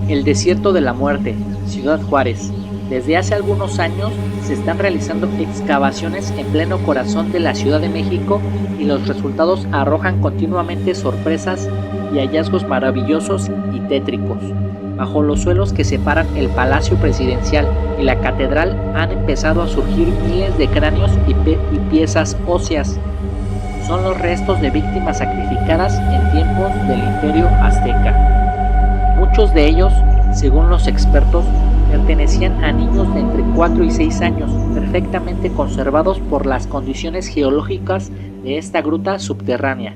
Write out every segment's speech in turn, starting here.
El desierto de la muerte, Ciudad Juárez. Desde hace algunos años se están realizando excavaciones en pleno corazón de la Ciudad de México y los resultados arrojan continuamente sorpresas y hallazgos maravillosos y tétricos. Bajo los suelos que separan el Palacio Presidencial y la Catedral han empezado a surgir miles de cráneos y piezas óseas. Son los restos de víctimas sacrificadas en tiempos del Imperio Azteca. Muchos de ellos, según los expertos, pertenecían a niños de entre 4 y 6 años, perfectamente conservados por las condiciones geológicas de esta gruta subterránea.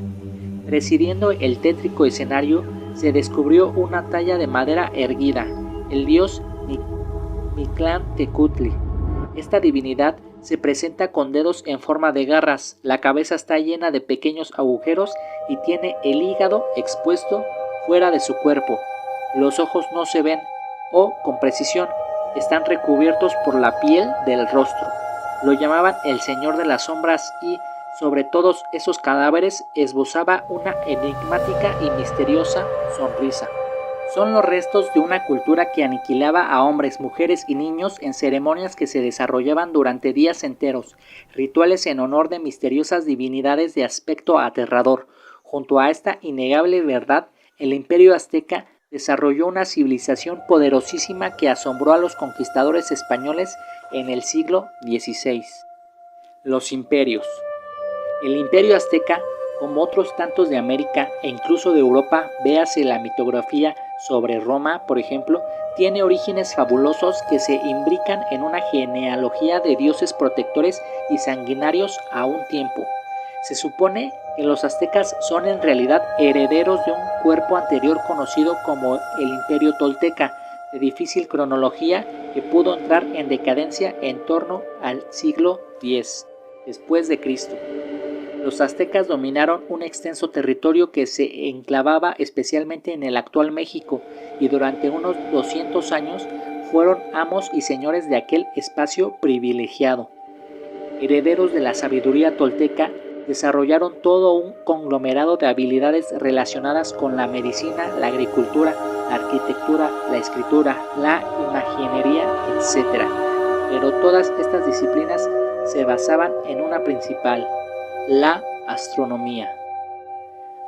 Presidiendo el tétrico escenario, se descubrió una talla de madera erguida, el dios Mictlantecutli. Esta divinidad se presenta con dedos en forma de garras, la cabeza está llena de pequeños agujeros y tiene el hígado expuesto fuera de su cuerpo. Los ojos no se ven o, con precisión, están recubiertos por la piel del rostro. Lo llamaban el Señor de las Sombras y, sobre todos esos cadáveres, esbozaba una enigmática y misteriosa sonrisa. Son los restos de una cultura que aniquilaba a hombres, mujeres y niños en ceremonias que se desarrollaban durante días enteros, rituales en honor de misteriosas divinidades de aspecto aterrador. Junto a esta innegable verdad, el Imperio Azteca desarrolló una civilización poderosísima que asombró a los conquistadores españoles en el siglo XVI. Los imperios. El Imperio Azteca, como otros tantos de América e incluso de Europa, véase la mitografía sobre Roma, por ejemplo, tiene orígenes fabulosos que se imbrican en una genealogía de dioses protectores y sanguinarios a un tiempo. Se supone que los aztecas son en realidad herederos de un cuerpo anterior conocido como el Imperio Tolteca, de difícil cronología que pudo entrar en decadencia en torno al siglo X después de Cristo. Los aztecas dominaron un extenso territorio que se enclavaba especialmente en el actual México y durante unos 200 años fueron amos y señores de aquel espacio privilegiado. Herederos de la sabiduría tolteca, desarrollaron todo un conglomerado de habilidades relacionadas con la medicina, la agricultura, la arquitectura, la escritura, la imaginería, etc. Pero todas estas disciplinas se basaban en una principal: la astronomía.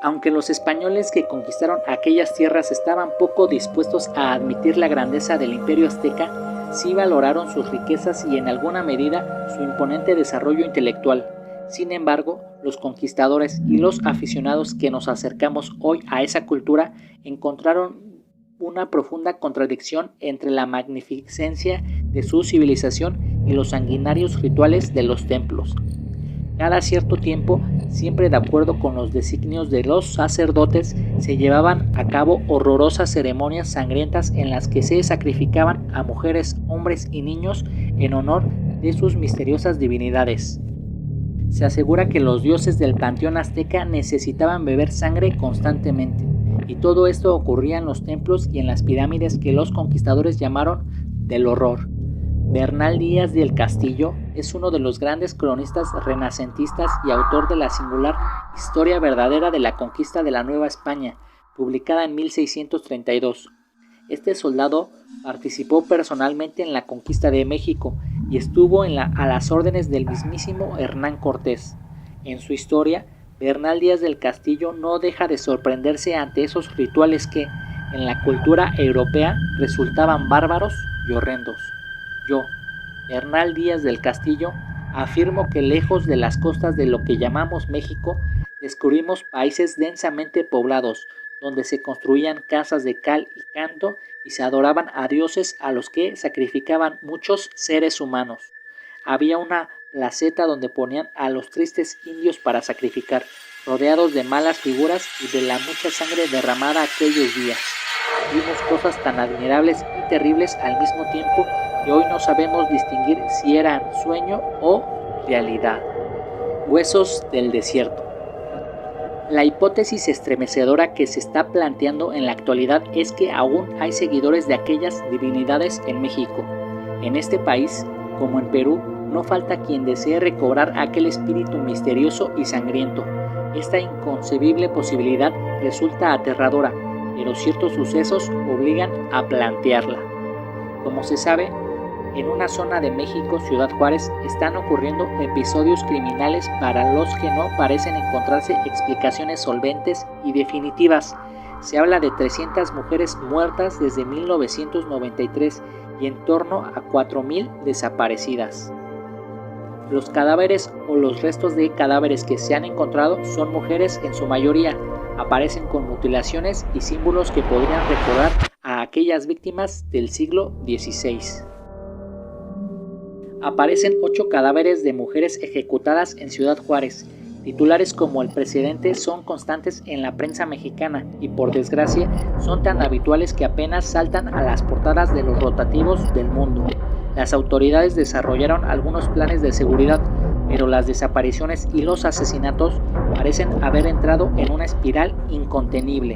Aunque los españoles que conquistaron aquellas tierras estaban poco dispuestos a admitir la grandeza del Imperio Azteca, sí valoraron sus riquezas y en alguna medida su imponente desarrollo intelectual. Sin embargo, los conquistadores y los aficionados que nos acercamos hoy a esa cultura encontraron una profunda contradicción entre la magnificencia de su civilización y los sanguinarios rituales de los templos. Cada cierto tiempo, siempre de acuerdo con los designios de los sacerdotes, se llevaban a cabo horrorosas ceremonias sangrientas en las que se sacrificaban a mujeres, hombres y niños en honor de sus misteriosas divinidades. Se asegura que los dioses del panteón azteca necesitaban beber sangre constantemente, y todo esto ocurría en los templos y en las pirámides que los conquistadores llamaron del horror. Bernal Díaz del Castillo es uno de los grandes cronistas renacentistas y autor de la singular Historia verdadera de la conquista de la Nueva España, publicada en 1632. Este soldado participó personalmente en la conquista de México y estuvo a las órdenes del mismísimo Hernán Cortés. En su historia, Bernal Díaz del Castillo no deja de sorprenderse ante esos rituales que, en la cultura europea, resultaban bárbaros y horrendos. Yo, Bernal Díaz del Castillo, afirmo que lejos de las costas de lo que llamamos México, descubrimos países densamente poblados, donde se construían casas de cal y canto y se adoraban a dioses a los que sacrificaban muchos seres humanos. Había una placeta donde ponían a los tristes indios para sacrificar, rodeados de malas figuras y de la mucha sangre derramada aquellos días. Vimos cosas tan admirables y terribles al mismo tiempo que hoy no sabemos distinguir si eran sueño o realidad. Huesos del desierto. La hipótesis estremecedora que se está planteando en la actualidad es que aún hay seguidores de aquellas divinidades en México. En este país, como en Perú, no falta quien desee recobrar aquel espíritu misterioso y sangriento. Esta inconcebible posibilidad resulta aterradora, pero ciertos sucesos obligan a plantearla. Como se sabe, en una zona de México, Ciudad Juárez, están ocurriendo episodios criminales para los que no parecen encontrarse explicaciones solventes y definitivas. Se habla de 300 mujeres muertas desde 1993 y en torno a 4,000 desaparecidas. Los cadáveres o los restos de cadáveres que se han encontrado son mujeres en su mayoría. Aparecen con mutilaciones y símbolos que podrían recordar a aquellas víctimas del siglo XVI. Aparecen 8 cadáveres de mujeres ejecutadas en Ciudad Juárez. Titulares como el presidente son constantes en la prensa mexicana y por desgracia son tan habituales que apenas saltan a las portadas de los rotativos del mundo. Las autoridades desarrollaron algunos planes de seguridad, pero las desapariciones y los asesinatos parecen haber entrado en una espiral incontenible.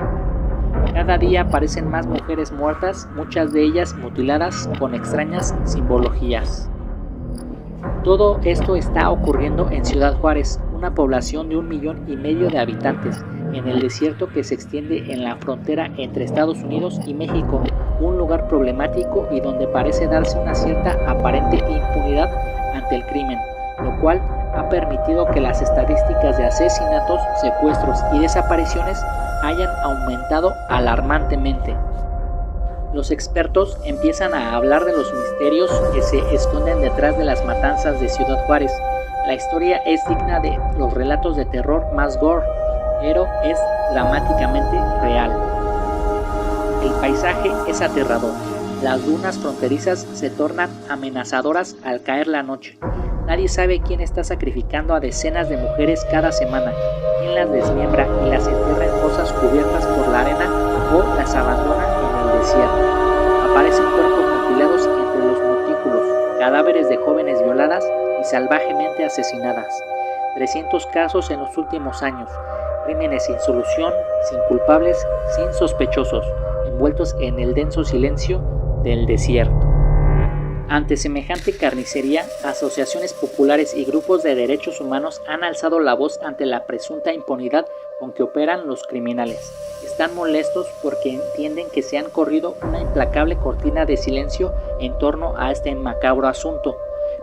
Cada día aparecen más mujeres muertas, muchas de ellas mutiladas con extrañas simbologías. Todo esto está ocurriendo en Ciudad Juárez, una población de 1,5 millones de habitantes, en el desierto que se extiende en la frontera entre Estados Unidos y México, un lugar problemático y donde parece darse una cierta aparente impunidad ante el crimen, lo cual ha permitido que las estadísticas de asesinatos, secuestros y desapariciones hayan aumentado alarmantemente. Los expertos empiezan a hablar de los misterios que se esconden detrás de las matanzas de Ciudad Juárez. La historia es digna de los relatos de terror más gore, pero es dramáticamente real. El paisaje es aterrador. Las dunas fronterizas se tornan amenazadoras al caer la noche. Nadie sabe quién está sacrificando a decenas de mujeres cada semana, quién las desmiembra y las entierra en fosas cubiertas por la arena o las abandona en el desierto. Aparecen cuerpos mutilados entre los montículos, cadáveres de jóvenes violadas y salvajemente asesinadas. 300 casos en los últimos años, crímenes sin solución, sin culpables, sin sospechosos, envueltos en el denso silencio del desierto. Ante semejante carnicería, asociaciones populares y grupos de derechos humanos han alzado la voz ante la presunta impunidad con que operan los criminales. Están molestos porque entienden que se han corrido una implacable cortina de silencio en torno a este macabro asunto,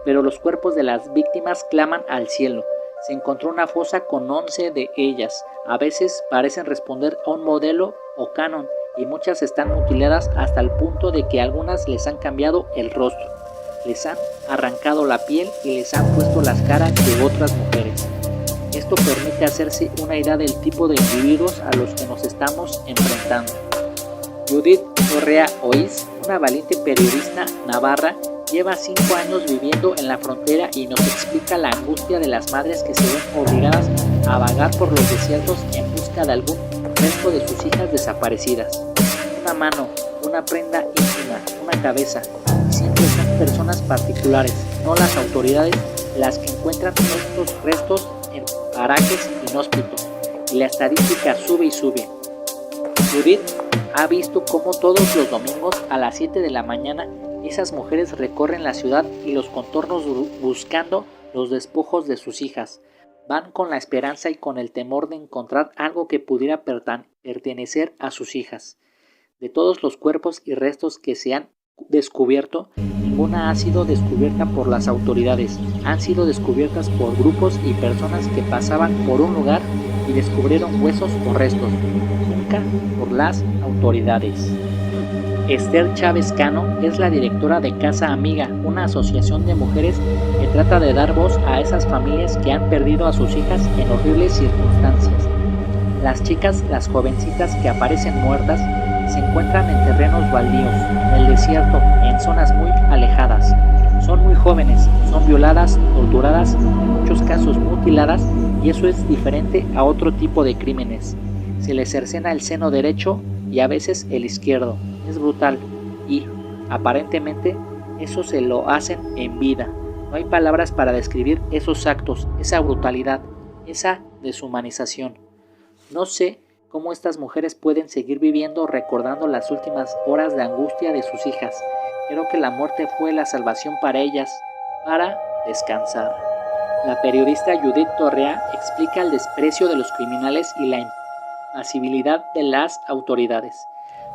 pero los cuerpos de las víctimas claman al cielo. Se encontró una fosa con 11 de ellas. A veces parecen responder a un modelo o canon, y muchas están mutiladas hasta el punto de que algunas les han cambiado el rostro, les han arrancado la piel y les han puesto las caras de otras mujeres. Esto permite hacerse una idea del tipo de individuos a los que nos estamos enfrentando. Judith Torrea Oiz, una valiente periodista navarra, lleva 5 años viviendo en la frontera y nos explica la angustia de las madres que se ven obligadas a vagar por los desiertos en busca de algún resto de sus hijas desaparecidas. Una mano, una prenda íntima, una cabeza. Siempre son personas particulares, no las autoridades, las que encuentran estos restos en parajes inhóspitos. Y la estadística sube y sube. Judith ha visto cómo todos los domingos a las 7 de la mañana esas mujeres recorren la ciudad y los contornos buscando los despojos de sus hijas. Van con la esperanza y con el temor de encontrar algo que pudiera pertenecer a sus hijas. De todos los cuerpos y restos que se han descubierto, ninguna ha sido descubierta por las autoridades. Han sido descubiertas por grupos y personas que pasaban por un lugar y descubrieron huesos o restos, nunca por las autoridades. Esther Chávez Cano es la directora de Casa Amiga, una asociación de mujeres que trata de dar voz a esas familias que han perdido a sus hijas en horribles circunstancias. Las chicas, las jovencitas que aparecen muertas, se encuentran en terrenos baldíos, en el desierto, en zonas muy alejadas. Son muy jóvenes, son violadas, torturadas, en muchos casos mutiladas, y eso es diferente a otro tipo de crímenes. Se les cercena el seno derecho y a veces el izquierdo. Es brutal y, aparentemente, eso se lo hacen en vida. No hay palabras para describir esos actos, esa brutalidad, esa deshumanización. No sé cómo estas mujeres pueden seguir viviendo recordando las últimas horas de angustia de sus hijas. Creo que la muerte fue la salvación para ellas, para descansar. La periodista Judith Torrea explica el desprecio de los criminales y la impasibilidad de las autoridades.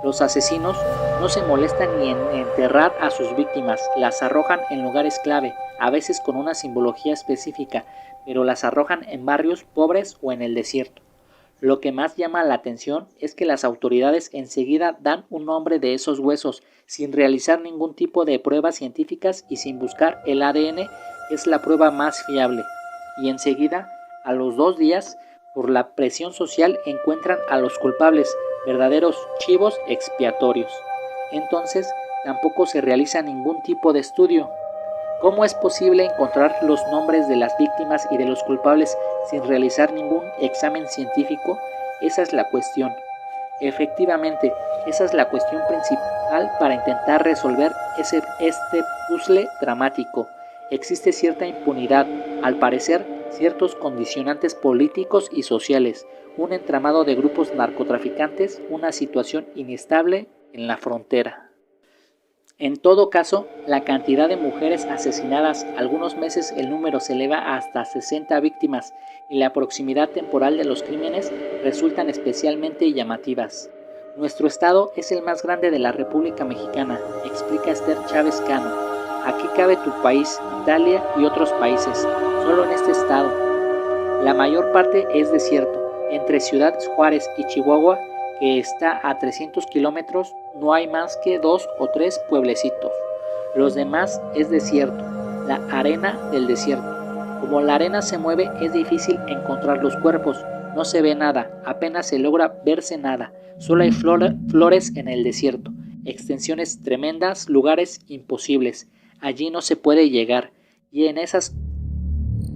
Los asesinos no se molestan ni en enterrar a sus víctimas, las arrojan en lugares clave, a veces con una simbología específica, pero las arrojan en barrios pobres o en el desierto. Lo que más llama la atención es que las autoridades enseguida dan un nombre de esos huesos, sin realizar ningún tipo de pruebas científicas y sin buscar el ADN, que es la prueba más fiable. Y enseguida, a los 2 días, por la presión social, encuentran a los culpables, verdaderos chivos expiatorios. Entonces, tampoco se realiza ningún tipo de estudio. ¿Cómo es posible encontrar los nombres de las víctimas y de los culpables sin realizar ningún examen científico? Esa es la cuestión. Efectivamente, esa es la cuestión principal para intentar resolver este puzzle dramático. Existe cierta impunidad, al parecer, ciertos condicionantes políticos y sociales, un entramado de grupos narcotraficantes, una situación inestable en la frontera. En todo caso, la cantidad de mujeres asesinadas, algunos meses el número se eleva hasta 60 víctimas y la proximidad temporal de los crímenes resultan especialmente llamativas. Nuestro estado es el más grande de la República Mexicana, explica Esther Chávez Cano. Aquí cabe tu país, Italia y otros países, solo en este estado. La mayor parte es desierto. Entre Ciudad Juárez y Chihuahua, que está a 300 kilómetros, no hay más que 2 o 3 pueblecitos. Los demás es desierto, la arena del desierto. Como la arena se mueve, es difícil encontrar los cuerpos. No se ve nada, apenas se logra verse nada. Solo hay flores en el desierto. Extensiones tremendas, lugares imposibles. Allí no se puede llegar. Y en esas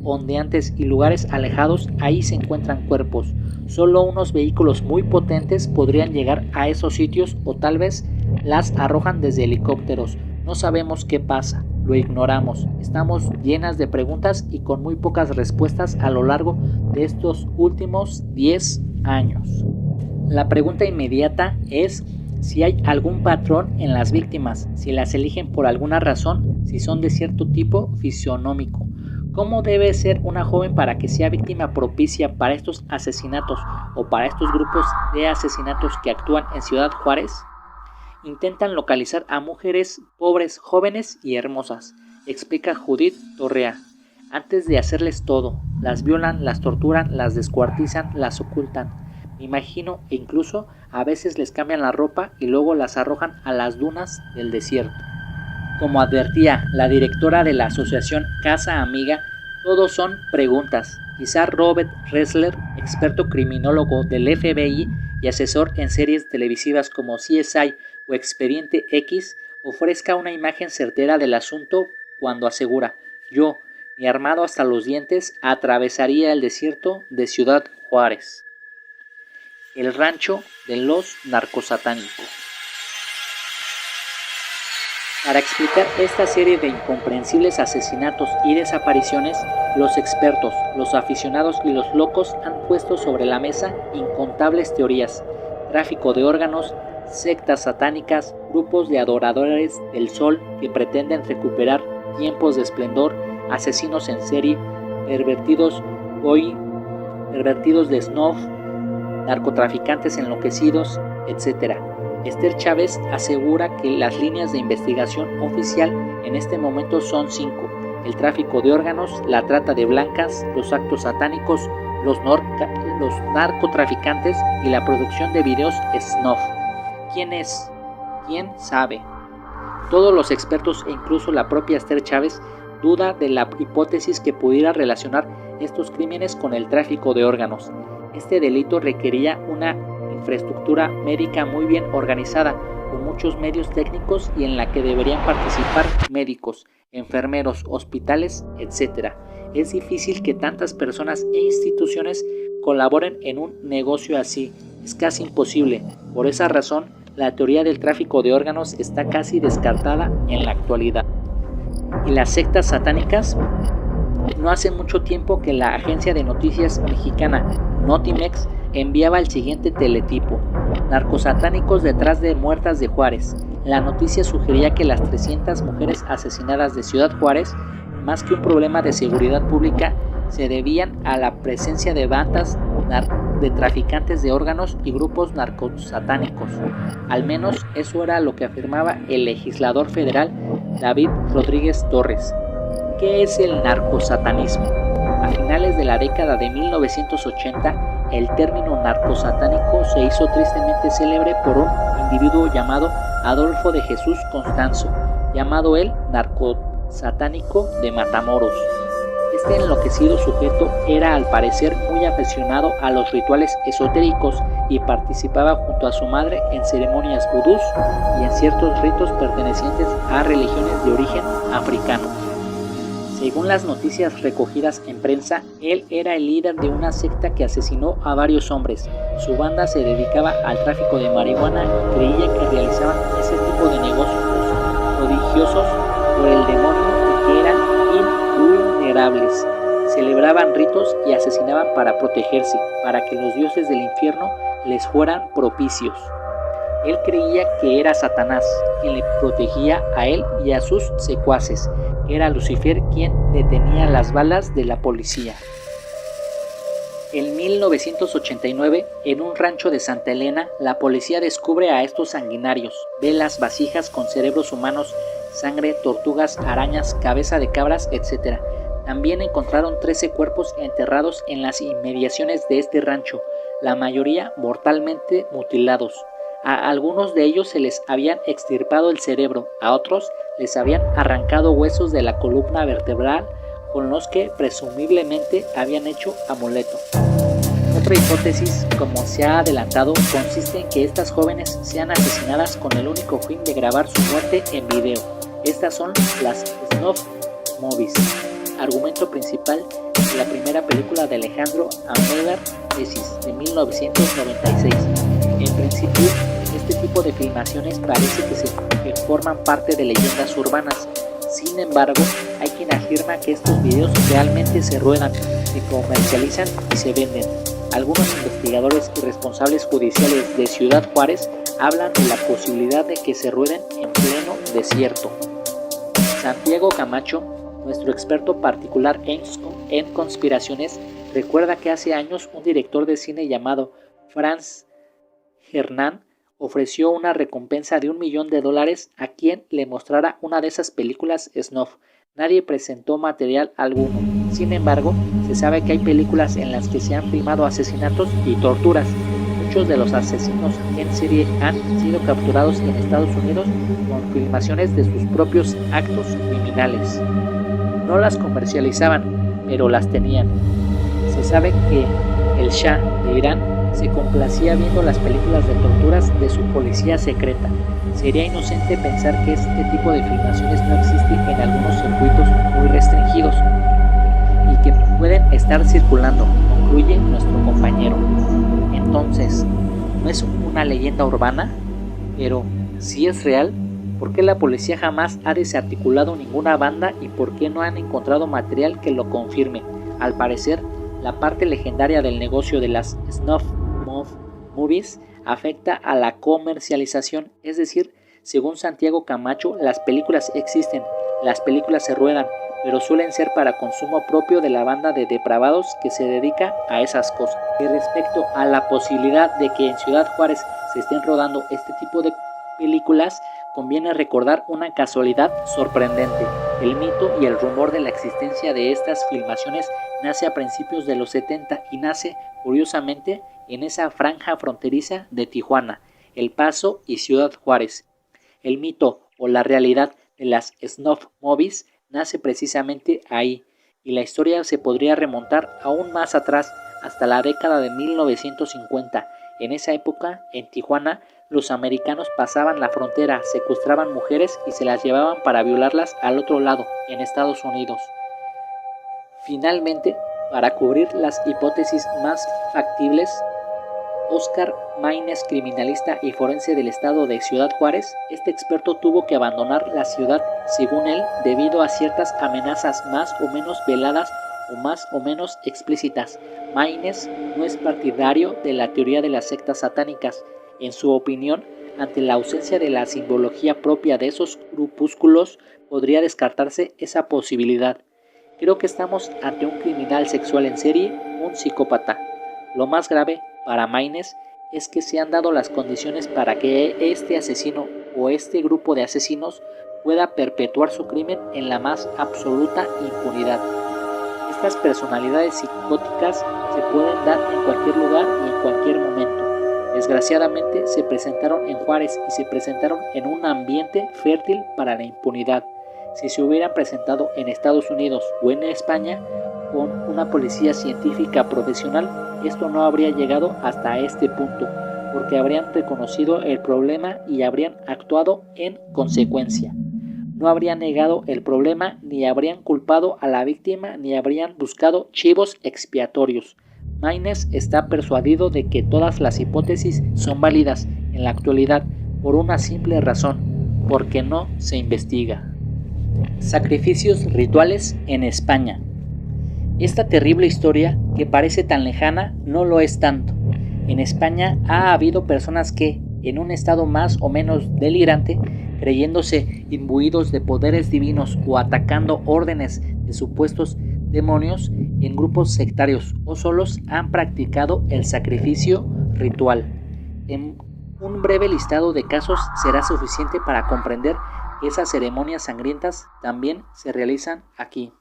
ondeantes y lugares alejados, ahí se encuentran cuerpos. Solo unos vehículos muy potentes podrían llegar a esos sitios o tal vez las arrojan desde helicópteros. No sabemos qué pasa, lo ignoramos. Estamos llenas de preguntas y con muy pocas respuestas a lo largo de estos últimos 10 años. La pregunta inmediata es si hay algún patrón en las víctimas, si las eligen por alguna razón, si son de cierto tipo fisionómico. ¿Cómo debe ser una joven para que sea víctima propicia para estos asesinatos o para estos grupos de asesinatos que actúan en Ciudad Juárez? Intentan localizar a mujeres pobres, jóvenes y hermosas, explica Judith Torrea. Antes de hacerles todo, las violan, las torturan, las descuartizan, las ocultan. Me imagino e incluso a veces les cambian la ropa y luego las arrojan a las dunas del desierto. Como advertía la directora de la asociación Casa Amiga, todo son preguntas. Quizá Robert Ressler, experto criminólogo del FBI y asesor en series televisivas como CSI o Expediente X, ofrezca una imagen certera del asunto cuando asegura: yo, ni armado hasta los dientes, atravesaría el desierto de Ciudad Juárez. El rancho de los narcosatánicos. Para explicar esta serie de incomprensibles asesinatos y desapariciones, los expertos, los aficionados y los locos han puesto sobre la mesa incontables teorías: tráfico de órganos, sectas satánicas, grupos de adoradores del sol que pretenden recuperar tiempos de esplendor, asesinos en serie, pervertidos de snuff, narcotraficantes enloquecidos, etc. Esther Chávez asegura que las líneas de investigación oficial en este momento son 5: el tráfico de órganos, la trata de blancas, los actos satánicos, los narcotraficantes y la producción de videos snuff. ¿Quién es? ¿Quién sabe? Todos los expertos e incluso la propia Esther Chávez duda de la hipótesis que pudiera relacionar estos crímenes con el tráfico de órganos. Este delito requería una infraestructura médica muy bien organizada, con muchos medios técnicos y en la que deberían participar médicos, enfermeros, hospitales, etc. Es difícil que tantas personas e instituciones colaboren en un negocio así. Es casi imposible. Por esa razón, la teoría del tráfico de órganos está casi descartada en la actualidad. ¿Y las sectas satánicas? No hace mucho tiempo que la agencia de noticias mexicana Notimex enviaba el siguiente teletipo: narcosatánicos detrás de muertas de Juárez. La noticia sugería que las 300 mujeres asesinadas de Ciudad Juárez, más que un problema de seguridad pública, se debían a la presencia de bandas de traficantes de órganos y grupos narcosatánicos. Al menos eso era lo que afirmaba el legislador federal David Rodríguez Torres. ¿Qué es el narcosatanismo? A finales de la década de 1980, el término narcosatánico se hizo tristemente célebre por un individuo llamado Adolfo de Jesús Constanzo, llamado el narcosatánico de Matamoros. Este enloquecido sujeto era al parecer muy aficionado a los rituales esotéricos y participaba junto a su madre en ceremonias vudús y en ciertos ritos pertenecientes a religiones de origen africano. Según las noticias recogidas en prensa, él era el líder de una secta que asesinó a varios hombres. Su banda se dedicaba al tráfico de marihuana y creía que realizaban ese tipo de negocios prodigiosos por el demonio y que eran invulnerables. Celebraban ritos y asesinaban para protegerse, para que los dioses del infierno les fueran propicios. Él creía que era Satanás quien le protegía a él y a sus secuaces, que era Lucifer quien detenía las balas de la policía. En 1989, en un rancho de Santa Elena, la policía descubre a estos sanguinarios, ve las vasijas con cerebros humanos, sangre, tortugas, arañas, cabeza de cabras, etc. También encontraron 13 cuerpos enterrados en las inmediaciones de este rancho, la mayoría mortalmente mutilados. A algunos de ellos se les habían extirpado el cerebro, a otros les habían arrancado huesos de la columna vertebral con los que presumiblemente habían hecho amuleto. Otra hipótesis, como se ha adelantado, consiste en que estas jóvenes sean asesinadas con el único fin de grabar su muerte en video. Estas son las snuff movies, argumento principal de la primera película de Alejandro Amenábar de 1996. En principio, este tipo de filmaciones parece que forman parte de leyendas urbanas. Sin embargo, hay quien afirma que estos videos realmente se ruedan, se comercializan y se venden. Algunos investigadores y responsables judiciales de Ciudad Juárez hablan de la posibilidad de que se rueden en pleno desierto. Santiago Camacho, nuestro experto particular en conspiraciones, recuerda que hace años un director de cine llamado Franz Hernán ofreció una recompensa de $1 millón a quien le mostrara una de esas películas snuff. Nadie presentó material alguno. Sin embargo, se sabe que hay películas en las que se han filmado asesinatos y torturas. Muchos de los asesinos en serie han sido capturados en Estados Unidos con filmaciones de sus propios actos criminales. No las comercializaban, pero las tenían. Se sabe que el Shah de Irán se complacía viendo las películas de torturas de su policía secreta. Sería inocente pensar que este tipo de filmaciones no existe en algunos circuitos muy restringidos y que pueden estar circulando, concluye nuestro compañero. Entonces, ¿no es una leyenda urbana? Pero, si es real, ¿por qué la policía jamás ha desarticulado ninguna banda y por qué no han encontrado material que lo confirme? Al parecer, la parte legendaria del negocio de las snuff movies afecta a la comercialización, es decir, según Santiago Camacho, las películas existen, las películas se ruedan, pero suelen ser para consumo propio de la banda de depravados que se dedica a esas cosas. Y respecto a la posibilidad de que en Ciudad Juárez se estén rodando este tipo de películas, conviene recordar una casualidad sorprendente. El mito y el rumor de la existencia de estas filmaciones nace a principios de los 70 y nace, curiosamente, en esa franja fronteriza de Tijuana, El Paso y Ciudad Juárez. El mito o la realidad de las snuff movies nace precisamente ahí, y la historia se podría remontar aún más atrás, hasta la década de 1950. En esa época, en Tijuana, los americanos pasaban la frontera, secuestraban mujeres y se las llevaban para violarlas al otro lado, en Estados Unidos. Finalmente, para cubrir las hipótesis más factibles, Oscar Maínez, criminalista y forense del estado de Ciudad Juárez, este experto tuvo que abandonar la ciudad, según él, debido a ciertas amenazas más o menos veladas o más o menos explícitas. Maínez no es partidario de la teoría de las sectas satánicas. En su opinión, ante la ausencia de la simbología propia de esos grupúsculos, podría descartarse esa posibilidad. Creo que estamos ante un criminal sexual en serie, un psicópata. Lo más grave para Maynes es que se han dado las condiciones para que este asesino o este grupo de asesinos pueda perpetuar su crimen en la más absoluta impunidad. Estas personalidades psicóticas se pueden dar en cualquier lugar y en cualquier momento. Desgraciadamente se presentaron en Juárez y se presentaron en un ambiente fértil para la impunidad. Si se hubieran presentado en Estados Unidos o en España con una policía científica profesional, esto no habría llegado hasta este punto, porque habrían reconocido el problema y habrían actuado en consecuencia. No habrían negado el problema, ni habrían culpado a la víctima, ni habrían buscado chivos expiatorios. Maynes está persuadido de que todas las hipótesis son válidas en la actualidad por una simple razón, porque no se investiga. Sacrificios rituales en España. Esta terrible historia, que parece tan lejana, no lo es tanto. En España ha habido personas que, en un estado más o menos delirante, creyéndose imbuidos de poderes divinos o atacando órdenes de supuestos demonios, en grupos sectarios o solos han practicado el sacrificio ritual. En un breve listado de casos será suficiente para comprender que esas ceremonias sangrientas también se realizan aquí.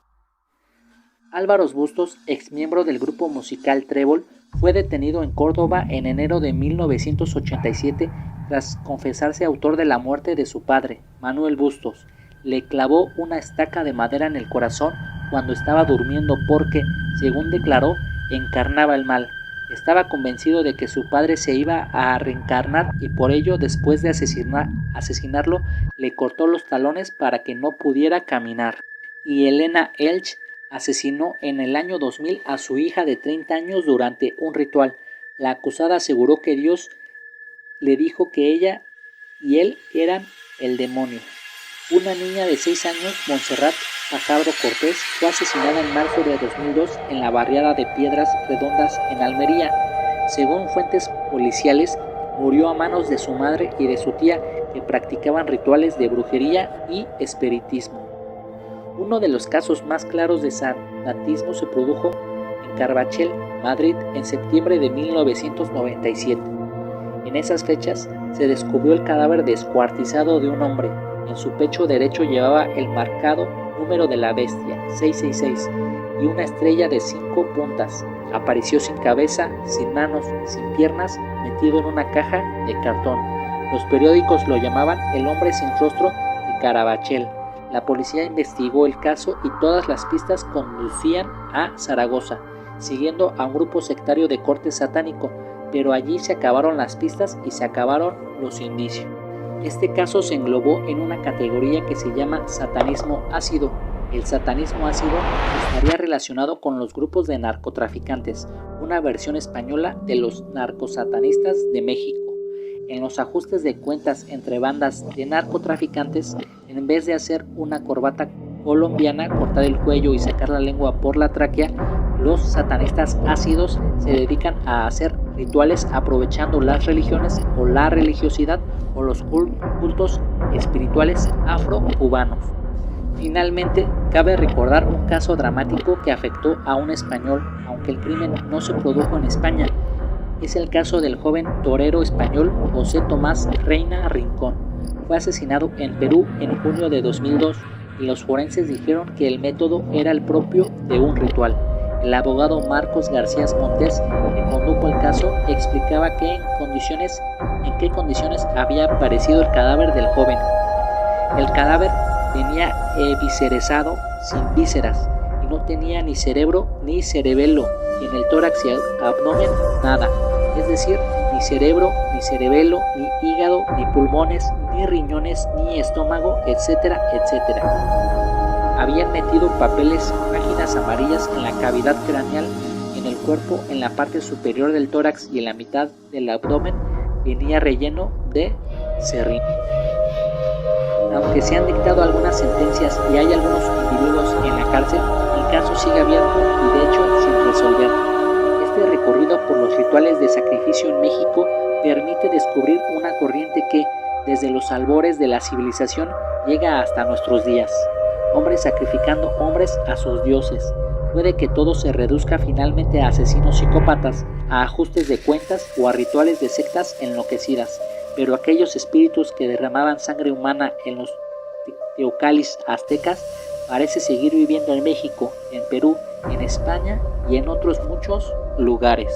Álvaro Bustos, exmiembro del grupo musical Trébol, fue detenido en Córdoba en enero de 1987 tras confesarse autor de la muerte de su padre, Manuel Bustos. Le clavó una estaca de madera en el corazón cuando estaba durmiendo porque, según declaró, encarnaba el mal. Estaba convencido de que su padre se iba a reencarnar y por ello, después de asesinarlo, le cortó los talones para que no pudiera caminar. Y Elena Elch asesinó en el año 2000 a su hija de 30 años durante un ritual. La acusada aseguró que Dios le dijo que ella y él eran el demonio. Una niña de 6 años, Montserrat Fajardo Cortés, fue asesinada en marzo de 2002 en la barriada de Piedras Redondas en Almería. Según fuentes policiales, murió a manos de su madre y de su tía, que practicaban rituales de brujería y espiritismo. Uno de los casos más claros de satanismo se produjo en Carabanchel, Madrid, en septiembre de 1997. En esas fechas se descubrió el cadáver descuartizado de un hombre. En su pecho derecho llevaba el marcado número de la bestia, 666, y una estrella de 5 puntas. Apareció sin cabeza, sin manos, sin piernas, metido en una caja de cartón. Los periódicos lo llamaban el hombre sin rostro de Carabanchel. La policía investigó el caso y todas las pistas conducían a Zaragoza, siguiendo a un grupo sectario de corte satánico, pero allí se acabaron las pistas y se acabaron los indicios. Este caso se englobó en una categoría que se llama satanismo ácido. El satanismo ácido estaría relacionado con los grupos de narcotraficantes, una versión española de los narcosatanistas de México. En los ajustes de cuentas entre bandas de narcotraficantes, en vez de hacer una corbata colombiana, cortar el cuello y sacar la lengua por la tráquea, los satanistas ácidos se dedican a hacer rituales aprovechando las religiones o la religiosidad o los cultos espirituales afro-cubanos. Finalmente, cabe recordar un caso dramático que afectó a un español, aunque el crimen no se produjo en España. Es el caso del joven torero español José Tomás Reina Rincón. Fue asesinado en Perú en junio de 2002 y los forenses dijeron que el método era el propio de un ritual. El abogado Marcos García Montes, que condujo el caso, explicaba en qué condiciones había aparecido el cadáver del joven. El cadáver venía eviscerado, sin vísceras, y no tenía ni cerebro ni cerebelo, y en el tórax y abdomen nada, es decir, ni cerebro, ni cerebelo, ni hígado, ni pulmones, ni riñones, ni estómago, etcétera, etcétera. Habían metido papeles, páginas amarillas en la cavidad craneal, en el cuerpo, en la parte superior del tórax y en la mitad del abdomen venía relleno de serrín. Aunque se han dictado algunas sentencias y hay algunos individuos en la cárcel, el caso sigue abierto y de hecho sin resolver. Este recorrido por los rituales de sacrificio en México permite descubrir una corriente que, desde los albores de la civilización, llega hasta nuestros días. Hombres sacrificando hombres a sus dioses. Puede que todo se reduzca finalmente a asesinos psicópatas, a ajustes de cuentas o a rituales de sectas enloquecidas, pero aquellos espíritus que derramaban sangre humana en los teocalis aztecas parece seguir viviendo en México, en Perú, en España y en otros muchos lugares.